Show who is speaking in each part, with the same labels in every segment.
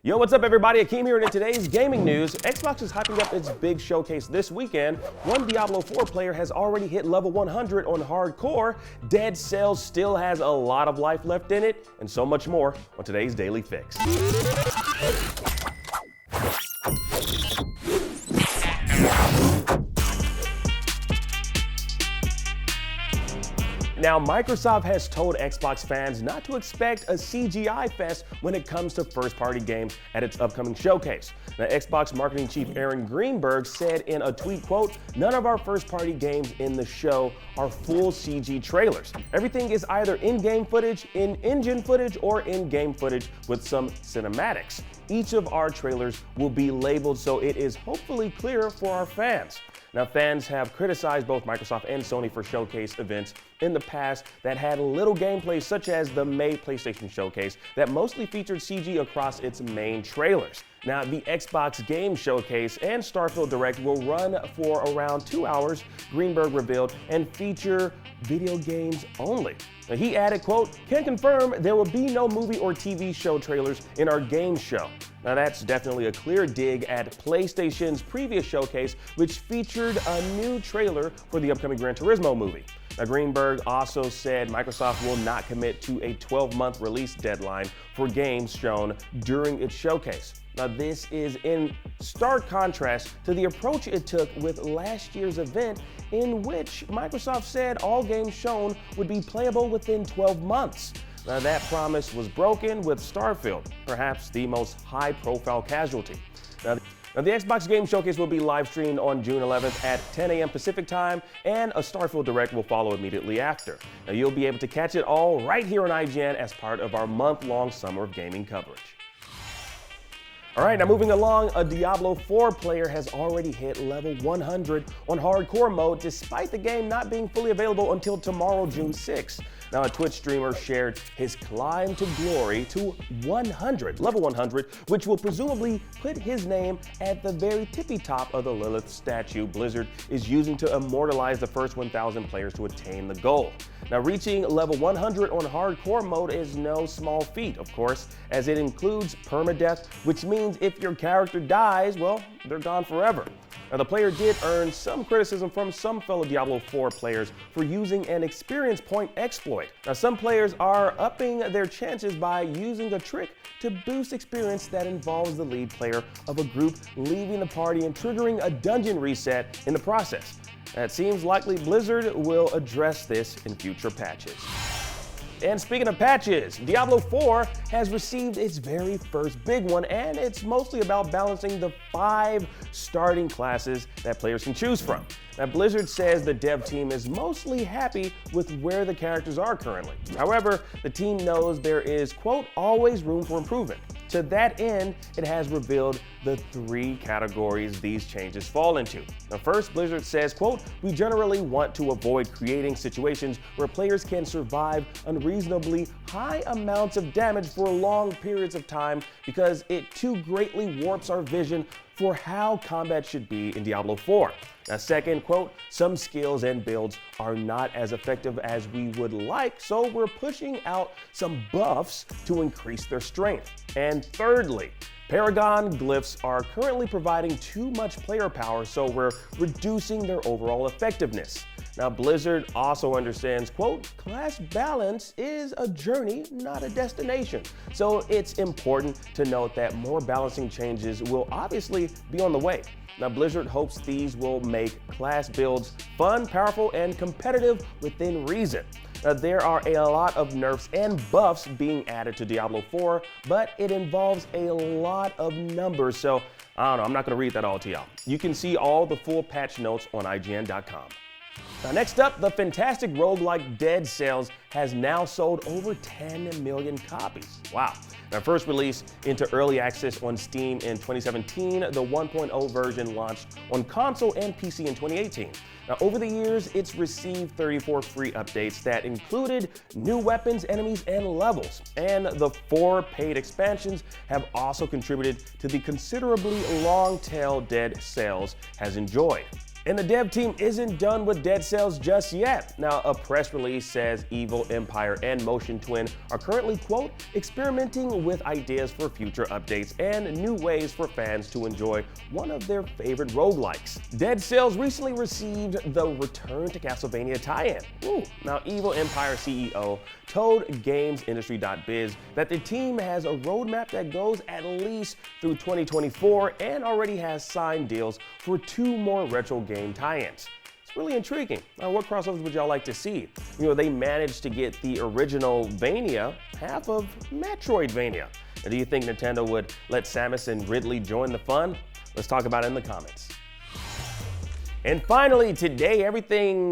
Speaker 1: Yo, what's up everybody? Akeem here, and in today's gaming news, Xbox is hyping up its big showcase this weekend. One Diablo 4 player has already hit level 100 on hardcore, Dead Cells still has a lot of life left in it, and so much more on today's Daily Fix. Now, Microsoft has told Xbox fans not to expect a CGI fest when it comes to first-party games at its upcoming showcase. Now, Xbox marketing chief Aaron Greenberg said in a tweet, quote, "None of our first-party games in the show are full CG trailers. Everything is either in-game footage, in-engine footage, or in-game footage with some cinematics. Each of our trailers will be labeled so it is hopefully clear for our fans." Now, fans have criticized both Microsoft and Sony for showcase events in the past that had little gameplay, such as the May PlayStation Showcase that mostly featured CG across its main trailers. Now, the Xbox Game Showcase and Starfield Direct will run for around 2 hours, Greenberg revealed, and feature video games only. Now, he added, quote, "Can confirm there will be no movie or TV show trailers in our game show." Now, that's definitely a clear dig at PlayStation's previous showcase, which featured a new trailer for the upcoming Gran Turismo movie. Now, Greenberg also said Microsoft will not commit to a 12-month release deadline for games shown during its showcase. Now, this is in stark contrast to the approach it took with last year's event, in which Microsoft said all games shown would be playable within 12 months. Now, that promise was broken with Starfield, perhaps the most high-profile casualty. Now, the Xbox Game Showcase will be live streamed on June 11th at 10 a.m. Pacific time, and a Starfield Direct will follow immediately after. Now, you'll be able to catch it all right here on IGN as part of our month-long summer of gaming coverage. All right, now moving along, a Diablo 4 player has already hit level 100 on hardcore mode, despite the game not being fully available until tomorrow, June 6th. Now, a Twitch streamer shared his climb to glory to level 100, which will presumably put his name at the very tippy top of the Lilith statue Blizzard is using to immortalize the first 1,000 players to attain the goal. Now, reaching level 100 on hardcore mode is no small feat, of course, as it includes permadeath, which means if your character dies, well, they're gone forever. Now, the player did earn some criticism from some fellow Diablo 4 players for using an experience point exploit. Now, some players are upping their chances by using a trick to boost experience that involves the lead player of a group leaving the party and triggering a dungeon reset in the process. It seems likely Blizzard will address this in future patches. And speaking of patches, Diablo 4 has received its very first big one, and it's mostly about balancing the 5 starting classes that players can choose from. Now, Blizzard says the dev team is mostly happy with where the characters are currently. However, the team knows there is, quote, always room for improvement. To that end, it has revealed the 3 categories these changes fall into. Now, first, Blizzard says, quote, "We generally want to avoid creating situations where players can survive unreasonably high amounts of damage for long periods of time because it too greatly warps our vision for how combat should be in Diablo 4. Now, second, quote, "Some skills and builds are not as effective as we would like, so we're pushing out some buffs to increase their strength." And thirdly, Paragon glyphs are currently providing too much player power, so we're reducing their overall effectiveness. Now, Blizzard also understands, quote, "Class balance is a journey, not a destination." So it's important to note that more balancing changes will obviously be on the way. Now, Blizzard hopes these will make class builds fun, powerful, and competitive within reason. Now, there are a lot of nerfs and buffs being added to Diablo 4, but it involves a lot of numbers, so I don't know, I'm not going to read that all to y'all. You can see all the full patch notes on IGN.com. Now, next up, the fantastic roguelike Dead Cells has now sold over 10 million copies. Wow. Now, first released into early access on Steam in 2017, the 1.0 version launched on console and PC in 2018. Now, over the years, it's received 34 free updates that included new weapons, enemies, and levels. And the 4 paid expansions have also contributed to the considerably long tail Dead Cells has enjoyed. And the dev team isn't done with Dead Cells just yet. Now, a press release says Evil Empire and Motion Twin are currently, quote, experimenting along with ideas for future updates and new ways for fans to enjoy one of their favorite roguelikes. Dead Cells recently received the Return to Castlevania tie-in. Now, Evil Empire CEO told GamesIndustry.biz that the team has a roadmap that goes at least through 2024 and already has signed deals for 2 more retro game tie-ins. It's really intriguing. Now, what crossovers would y'all like to see? They managed to get the original Vania half of Metroidvania. Now, do you think Nintendo would let Samus and Ridley join the fun? Let's talk about it in the comments. And finally, today,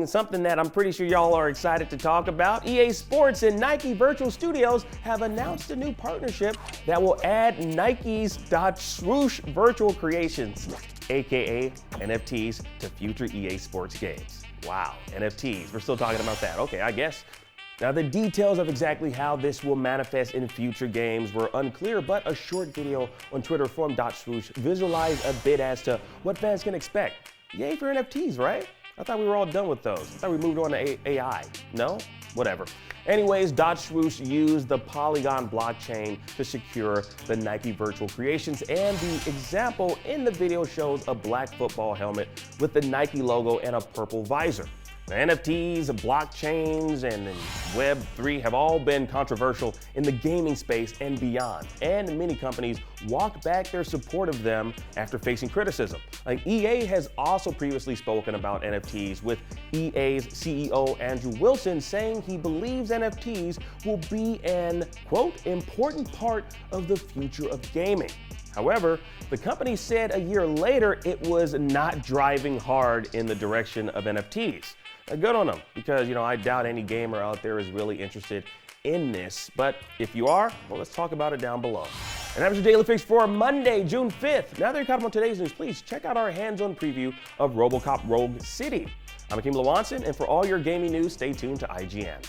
Speaker 1: something that I'm pretty sure y'all are excited to talk about. EA Sports and Nike Virtual Studios have announced a new partnership that will add Nike's Swoosh virtual creations, aka NFTs, to future EA Sports games. Wow, NFTs, we're still talking about that. Okay, I guess. Now, the details of exactly how this will manifest in future games were unclear, but a short video on Twitter from Swoosh visualized a bit as to what fans can expect. Yay for NFTs, right? I thought we were all done with those. I thought we moved on to AI. No? Whatever. Anyways, Swoosh used the Polygon blockchain to secure the Nike virtual creations, and the example in the video shows a black football helmet with the Nike logo and a purple visor. The NFTs, blockchains, and Web3 have all been controversial in the gaming space and beyond, and many companies walk back their support of them after facing criticism. Like EA has also previously spoken about NFTs, with EA's CEO Andrew Wilson saying he believes NFTs will be an, quote, important part of the future of gaming. However, the company said a year later it was not driving hard in the direction of NFTs. Good on them, because I doubt any gamer out there is really interested in this. But if you are, well, let's talk about it down below. And that was your Daily Fix for Monday, June 5th. Now that you're caught up on today's news, please check out our hands-on preview of RoboCop Rogue City. I'm Akeem Lawanson, and for all your gaming news, stay tuned to IGN.